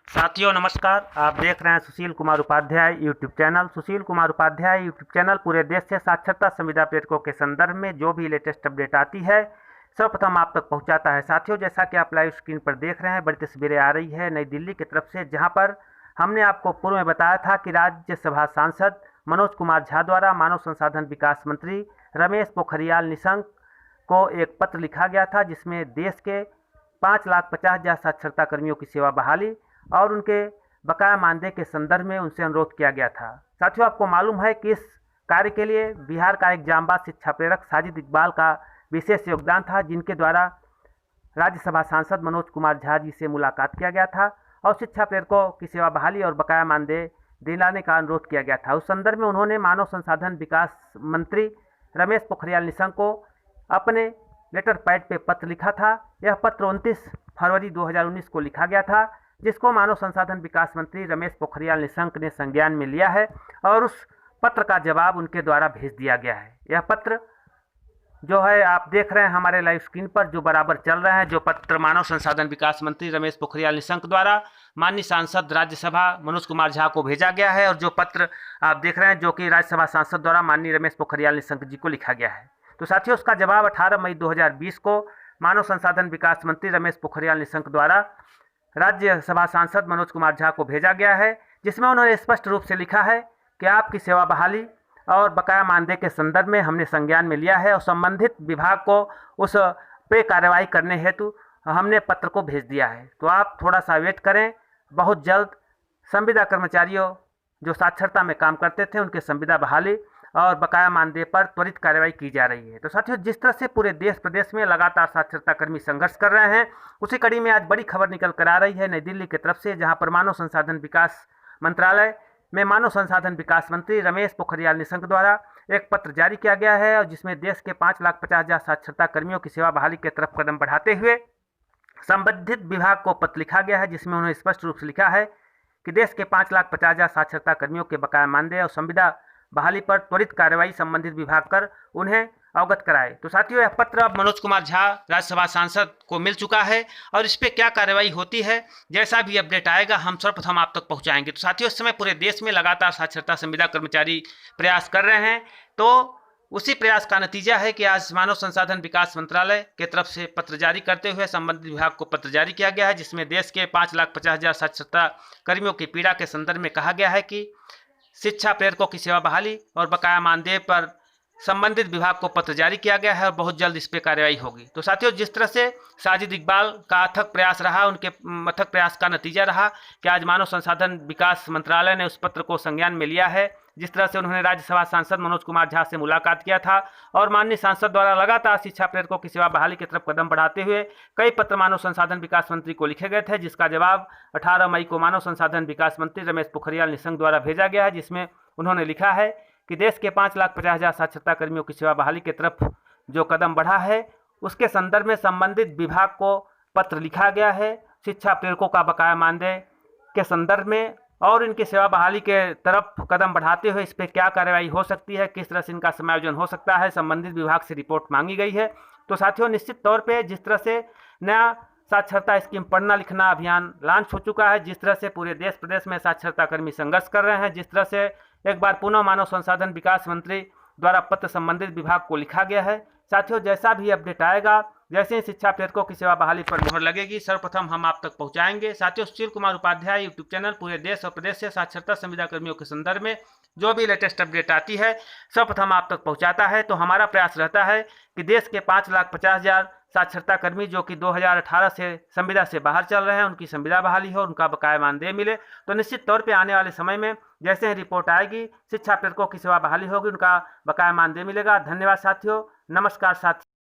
साथियों नमस्कार, आप देख रहे हैं Sushil Kumar Upadhyay YouTube channel. Sushil Kumar Upadhyay YouTube channel पूरे देश से साक्षरता संविदा प्रेरकों के संदर्भ में जो भी लेटेस्ट अपडेट आती है सर्वप्रथम आप तक पहुंचाता है। साथियों, जैसा कि आप लाइव स्क्रीन पर देख रहे हैं, बड़ी तस्वीरें आ रही है नई दिल्ली की तरफ से, जहां पर हमने आपको पूर्व में बताया था कि राज्यसभा सांसद मनोज कुमार झा द्वारा मानव संसाधन विकास मंत्री रमेश पोखरियाल निशंक को एक पत्र लिखा गया था, जिसमें देश के 5,50,000 साक्षरता कर्मियों की सेवा बहाली और उनके बकाया मानदेय के संदर्भ में उनसे अनुरोध किया गया था। साथियों, आपको मालूम है कि इस कार्य के लिए बिहार का एक जांबाज शिक्षा प्रेरक साजिद इकबाल का विशेष योगदान था, जिनके द्वारा राज्यसभा सांसद मनोज कुमार झा जी से मुलाकात किया गया था और शिक्षा प्रेरकों की सेवा बहाली और बकाया मानदेय दिलाने का अनुरोध किया गया था। उस संदर्भ में उन्होंने मानव संसाधन विकास मंत्री रमेश पोखरियाल निशंक को अपने लेटर पैड पे पत्र लिखा था। यह पत्र 29 फरवरी 2019 को लिखा गया था, जिसको मानव संसाधन विकास मंत्री रमेश पोखरियाल निशंक ने संज्ञान में लिया है और उस पत्र का जवाब उनके द्वारा भेज दिया गया है। यह पत्र जो है आप देख रहे हैं हमारे लाइव स्क्रीन पर, जो बराबर चल रहा है, जो पत्र मानव संसाधन विकास मंत्री रमेश पोखरियाल निशंक द्वारा माननीय सांसद राज्यसभा मनोज कुमार झा को भेजा गया है, और जो पत्र आप देख रहे हैं जो कि राज्यसभा सांसद द्वारा माननीय रमेश पोखरियाल निशंक जी को लिखा गया है। तो साथियों, उसका जवाब 18 मई 2020 को मानव संसाधन विकास मंत्री रमेश पोखरियाल निशंक द्वारा राज्यसभा सांसद मनोज कुमार झा को भेजा गया है, जिसमें उन्होंने स्पष्ट रूप से लिखा है कि आपकी सेवा बहाली और बकाया मानदेय के संदर्भ में हमने संज्ञान में लिया है और संबंधित विभाग को उस पे कार्रवाई करने हेतु हमने पत्र को भेज दिया है। तो आप थोड़ा सा वेट करें, बहुत जल्द संविदा कर्मचारियों जो साक्षरता में काम करते थे उनके संविदा बहाली और बकाया मानदेय पर त्वरित कार्रवाई की जा रही है। तो साथियों, जिस तरह से पूरे देश प्रदेश में लगातार साक्षरता कर्मी संघर्ष कर रहे हैं, उसी कड़ी में आज बड़ी खबर निकल कर आ रही है नई दिल्ली की तरफ से, जहां पर मानव संसाधन विकास मंत्रालय में मानव संसाधन विकास मंत्री रमेश पोखरियाल निशंक द्वारा एक पत्र जारी किया गया है, और जिसमें देश के 5,50,000 साक्षरता कर्मियों की सेवा बहाली की तरफ कदम बढ़ाते हुए संबंधित विभाग को पत्र लिखा गया है, जिसमें उन्होंने स्पष्ट रूप से लिखा है कि देश के 5,50,000 साक्षरता कर्मियों के बकाया मानदेय और संविदा बहाली पर त्वरित कार्रवाई संबंधित विभाग कर उन्हें अवगत कराए। तो साथियों, यह पत्र अब मनोज कुमार झा राज्यसभा सांसद को मिल चुका है और इस पर क्या कार्रवाई होती है, जैसा भी अपडेट आएगा हम सर्वप्रथम आप तक पहुंचाएंगे। तो साथियों, इस समय पूरे देश में लगातार साक्षरता संविदा कर्मचारी प्रयास कर रहे हैं, तो उसी प्रयास का नतीजा है कि आज मानव संसाधन विकास मंत्रालय के तरफ से पत्र जारी करते हुए संबंधित विभाग को पत्र जारी किया गया है, जिसमें देश के 5,50,000 साक्षरता कर्मियों की पीड़ा के संदर्भ में कहा गया है कि शिक्षा प्रेरकों की सेवा बहाली और बकाया मानदेय पर संबंधित विभाग को पत्र जारी किया गया है और बहुत जल्द इस पर कार्रवाई होगी। तो साथियों, जिस तरह से साजिद इकबाल का अथक प्रयास रहा, उनके अथक प्रयास का नतीजा रहा कि आज मानव संसाधन विकास मंत्रालय ने उस पत्र को संज्ञान में लिया है। जिस तरह से उन्होंने राज्यसभा सांसद मनोज कुमार झा से मुलाकात किया था और माननीय सांसद द्वारा लगातार शिक्षा प्रेरकों की सेवा बहाली की तरफ कदम बढ़ाते हुए कई पत्र मानव संसाधन विकास मंत्री को लिखे गए थे, जिसका जवाब 18 मई को मानव संसाधन विकास मंत्री रमेश पोखरियाल निशंक द्वारा भेजा गया है, जिसमें उन्होंने लिखा है कि देश के 5,50,000 साक्षरता कर्मियों की सेवा बहाली की तरफ जो कदम बढ़ा है उसके संदर्भ में संबंधित विभाग को पत्र लिखा गया है। शिक्षा प्रेरकों का बकाया मानदेय के संदर्भ में और इनकी सेवा बहाली के तरफ कदम बढ़ाते हुए इस पर क्या कार्रवाई हो सकती है, किस तरह से इनका समायोजन हो सकता है, संबंधित विभाग से रिपोर्ट मांगी गई है। तो साथियों, निश्चित तौर पे जिस तरह से नया साक्षरता स्कीम पढ़ना लिखना अभियान लॉन्च हो चुका है, जिस तरह से पूरे देश प्रदेश में साक्षरता कर्मी संघर्ष कर रहे हैं, जिस तरह से एक बार पुनः मानव संसाधन विकास मंत्री द्वारा पत्र संबंधित विभाग को लिखा गया है। साथियों, जैसा भी अपडेट आएगा, जैसे ही शिक्षा प्रेरकों की सेवा बहाली पर मोहर लगेगी, सर्वप्रथम हम आप तक पहुंचाएंगे। साथियों, सुशील कुमार उपाध्याय यूट्यूब चैनल पूरे देश और प्रदेश से साक्षरता संविदा कर्मियों के संदर्भ में जो भी लेटेस्ट अपडेट आती है सर्वप्रथम आप तक पहुंचाता है। तो हमारा प्रयास रहता है कि देश के 5,50,000 साक्षरता कर्मी जो कि 2018 से संविदा से बाहर चल रहे हैं, उनकी संविदा बहाली हो, उनका बकाया मानदेय मिले। तो निश्चित तौर पे आने वाले समय में जैसे ही रिपोर्ट आएगी, शिक्षा प्रेरकों की सेवा बहाली होगी, उनका बकाया मानदेय मिलेगा। धन्यवाद साथियों, नमस्कार साथियों।